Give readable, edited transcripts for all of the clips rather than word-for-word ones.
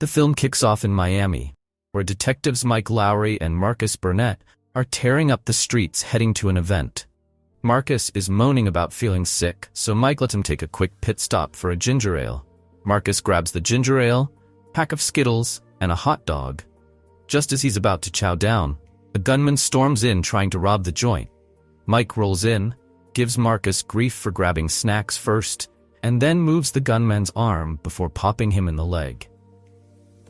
The film kicks off in Miami, where detectives Mike Lowrey and Marcus Burnett are tearing up the streets heading to an event. Marcus is moaning about feeling sick, so Mike lets him take a quick pit stop for a ginger ale. Marcus grabs the ginger ale, pack of Skittles, and a hot dog. Just as he's about to chow down, a gunman storms in trying to rob the joint. Mike rolls in, gives Marcus grief for grabbing snacks first, and then moves the gunman's arm before popping him in the leg.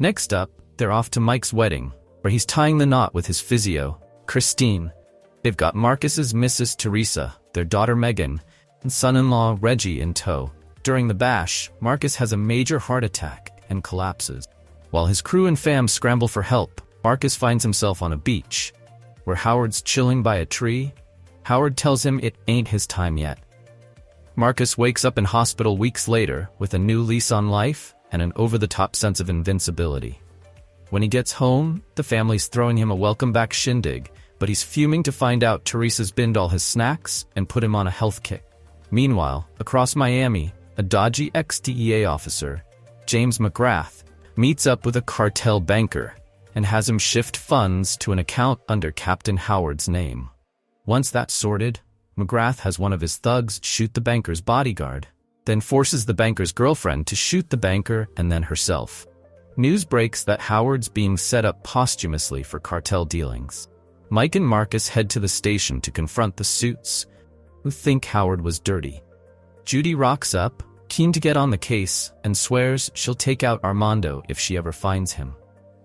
Next up, they're off to Mike's wedding, where he's tying the knot with his physio, Christine. They've got Marcus's Mrs. Teresa, their daughter Megan, and son-in-law Reggie in tow. During the bash, Marcus has a major heart attack and collapses. While his crew and fam scramble for help, Marcus finds himself on a beach, where Howard's chilling by a tree. Howard tells him it ain't his time yet. Marcus wakes up in hospital weeks later with a new lease on life and an over-the-top sense of invincibility. When he gets home, the family's throwing him a welcome-back shindig, but he's fuming to find out Teresa's binned all his snacks and put him on a health kick. Meanwhile, across Miami, a dodgy ex-DEA officer, James McGrath, meets up with a cartel banker and has him shift funds to an account under Captain Howard's name. Once that's sorted, McGrath has one of his thugs shoot the banker's bodyguard, then forces the banker's girlfriend to shoot the banker and then herself. News breaks that Howard's being set up posthumously for cartel dealings. Mike and Marcus head to the station to confront the suits, who think Howard was dirty. Judy rocks up, keen to get on the case, and swears she'll take out Armando if she ever finds him.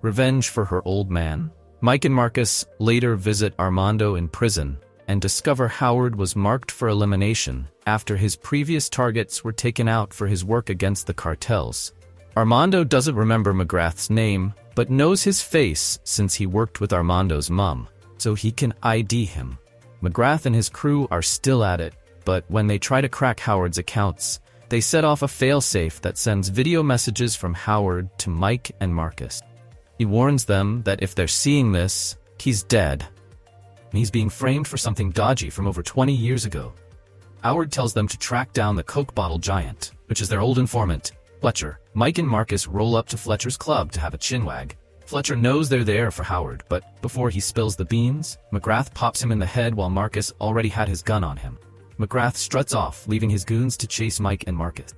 Revenge for her old man? Mike and Marcus later visit Armando in prison and discover Howard was marked for elimination after his previous targets were taken out for his work against the cartels. Armando doesn't remember McGrath's name, but knows his face since he worked with Armando's mom, so he can ID him. McGrath and his crew are still at it, but when they try to crack Howard's accounts, they set off a failsafe that sends video messages from Howard to Mike and Marcus. He warns them that if they're seeing this, he's dead. He's being framed for something dodgy from over 20 years ago. Howard tells them to track down the Coke bottle giant, which is their old informant, Fletcher. Mike and Marcus roll up to Fletcher's club to have a chinwag. Fletcher knows they're there for Howard, but before he spills the beans, McGrath pops him in the head while Marcus already had his gun on him. McGrath struts off, leaving his goons to chase Mike and Marcus.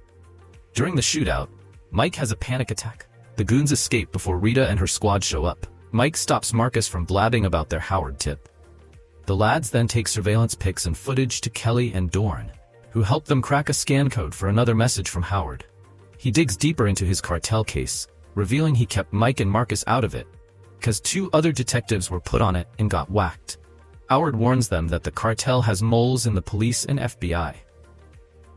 During the shootout, Mike has a panic attack. The goons escape before Rita and her squad show up. Mike stops Marcus from blabbing about their Howard tip. The lads then take surveillance pics and footage to Kelly and Dorn, who help them crack a scan code for another message from Howard. He digs deeper into his cartel case, revealing he kept Mike and Marcus out of it, because 2 other detectives were put on it and got whacked. Howard warns them that the cartel has moles in the police and FBI.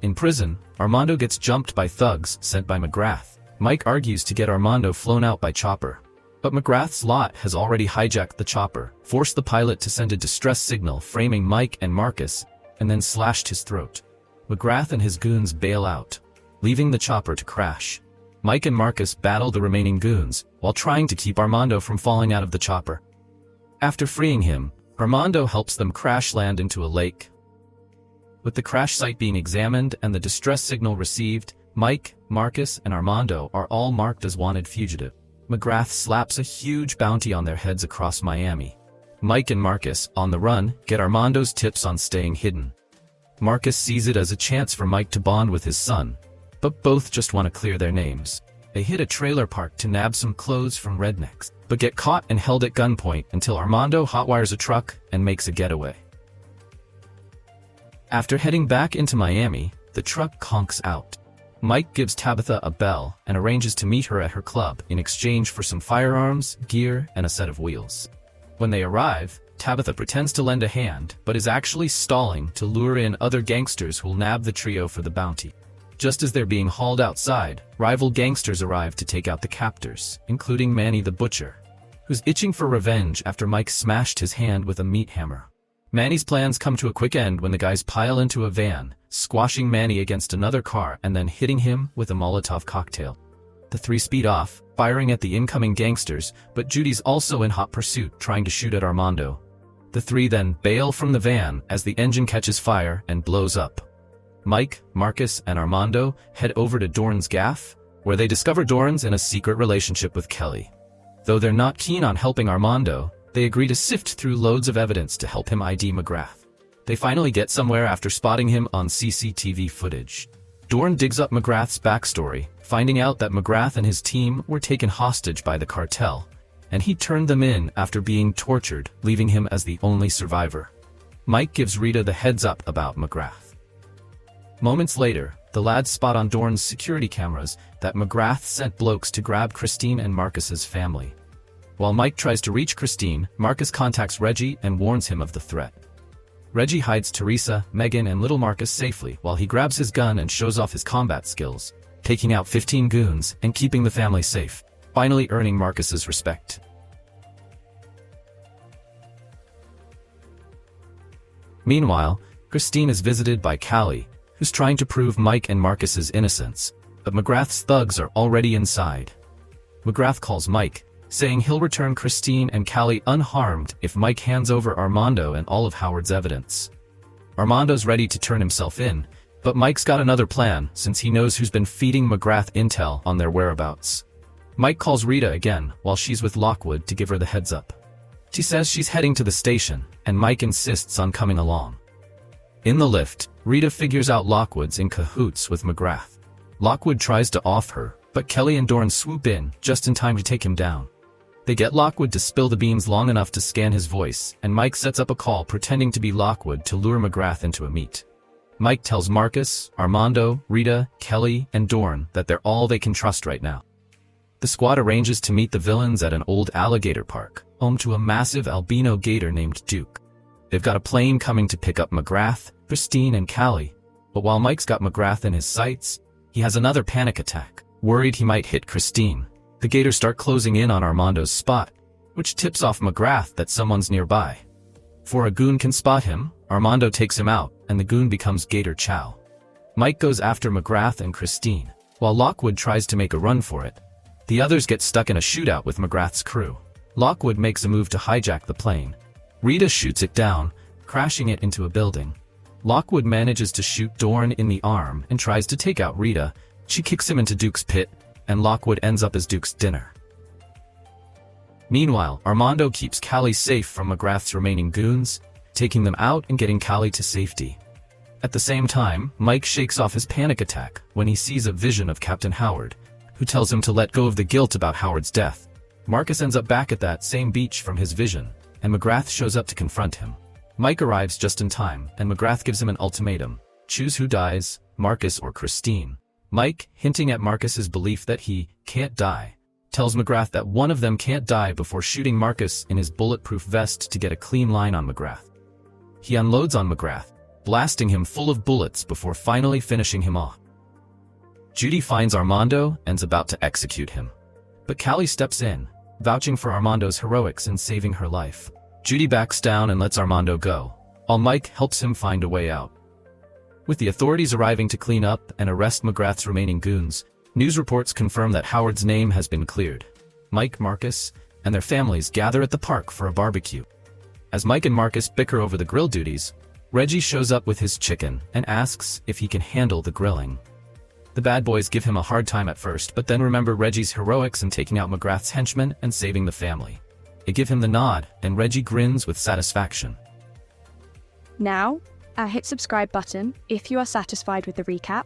In prison, Armando gets jumped by thugs sent by McGrath. Mike argues to get Armando flown out by chopper, but McGrath's lot has already hijacked the chopper, forced the pilot to send a distress signal framing Mike and Marcus, and then slashed his throat. McGrath and his goons bail out, leaving the chopper to crash. Mike and Marcus battle the remaining goons, while trying to keep Armando from falling out of the chopper. After freeing him, Armando helps them crash land into a lake. With the crash site being examined and the distress signal received, Mike, Marcus, and Armando are all marked as wanted fugitive. McGrath slaps a huge bounty on their heads across Miami. Mike and Marcus, on the run, get Armando's tips on staying hidden. Marcus sees it as a chance for Mike to bond with his son, but both just want to clear their names. They hit a trailer park to nab some clothes from rednecks, but get caught and held at gunpoint until Armando hotwires a truck and makes a getaway. After heading back into Miami, the truck conks out. Mike gives Tabitha a bell and arranges to meet her at her club in exchange for some firearms, gear, and a set of wheels. When they arrive, Tabitha pretends to lend a hand, but is actually stalling to lure in other gangsters who'll nab the trio for the bounty. Just as they're being hauled outside, rival gangsters arrive to take out the captors, including Manny the Butcher, who's itching for revenge after Mike smashed his hand with a meat hammer. Manny's plans come to a quick end when the guys pile into a van, squashing Manny against another car and then hitting him with a Molotov cocktail. The 3 speed off, firing at the incoming gangsters, but Judy's also in hot pursuit trying to shoot at Armando. The 3 then bail from the van as the engine catches fire and blows up. Mike, Marcus, and Armando head over to Dorn's gaff, where they discover Doran's in a secret relationship with Kelly. Though they're not keen on helping Armando, they agree to sift through loads of evidence to help him ID McGrath. They finally get somewhere after spotting him on CCTV footage. Doran digs up McGrath's backstory, finding out that McGrath and his team were taken hostage by the cartel, and he turned them in after being tortured, leaving him as the only survivor. Mike gives Rita the heads up about McGrath. Moments later, the lads spot on Doran's security cameras that McGrath sent blokes to grab Christine and Marcus's family. While Mike tries to reach Christine, Marcus contacts Reggie and warns him of the threat. Reggie hides Teresa, Megan, and little Marcus safely while he grabs his gun and shows off his combat skills, taking out 15 goons and keeping the family safe, finally earning Marcus's respect. Meanwhile, Christine is visited by Callie, who's trying to prove Mike and Marcus's innocence, but McGrath's thugs are already inside. McGrath calls Mike, saying he'll return Christine and Callie unharmed if Mike hands over Armando and all of Howard's evidence. Armando's ready to turn himself in, but Mike's got another plan since he knows who's been feeding McGrath intel on their whereabouts. Mike calls Rita again while she's with Lockwood to give her the heads up. She says she's heading to the station, and Mike insists on coming along. In the lift, Rita figures out Lockwood's in cahoots with McGrath. Lockwood tries to off her, but Kelly and Doran swoop in just in time to take him down. They get Lockwood to spill the beans long enough to scan his voice, and Mike sets up a call pretending to be Lockwood to lure McGrath into a meet. Mike tells Marcus, Armando, Rita, Kelly, and Doran that they're all they can trust right now. The squad arranges to meet the villains at an old alligator park, home to a massive albino gator named Duke. They've got a plane coming to pick up McGrath, Christine, and Callie, but while Mike's got McGrath in his sights, he has another panic attack, worried he might hit Christine. The gators start closing in on Armando's spot, which tips off McGrath that someone's nearby. Before a goon can spot him, Armando takes him out, and the goon becomes Gator Chow. Mike goes after McGrath and Christine, while Lockwood tries to make a run for it. The others get stuck in a shootout with McGrath's crew. Lockwood makes a move to hijack the plane. Rita shoots it down, crashing it into a building. Lockwood manages to shoot Doran in the arm and tries to take out Rita. She kicks him into Duke's pit, and Lockwood ends up as Duke's dinner. Meanwhile, Armando keeps Callie safe from McGrath's remaining goons, taking them out and getting Callie to safety. At the same time, Mike shakes off his panic attack when he sees a vision of Captain Howard, who tells him to let go of the guilt about Howard's death. Marcus ends up back at that same beach from his vision, and McGrath shows up to confront him. Mike arrives just in time, and McGrath gives him an ultimatum: choose who dies, Marcus or Christine. Mike, hinting at Marcus's belief that he can't die, tells McGrath that one of them can't die before shooting Marcus in his bulletproof vest to get a clean line on McGrath. He unloads on McGrath, blasting him full of bullets before finally finishing him off. Judy finds Armando and's about to execute him, but Callie steps in, vouching for Armando's heroics in saving her life. Judy backs down and lets Armando go, while Mike helps him find a way out. With the authorities arriving to clean up and arrest McGrath's remaining goons, news reports confirm that Howard's name has been cleared. Mike, Marcus, and their families gather at the park for a barbecue. As Mike and Marcus bicker over the grill duties, Reggie shows up with his chicken and asks if he can handle the grilling. The bad boys give him a hard time at first, but then remember Reggie's heroics in taking out McGrath's henchmen and saving the family. They give him the nod, and Reggie grins with satisfaction. Now, hit subscribe button if you are satisfied with the recap,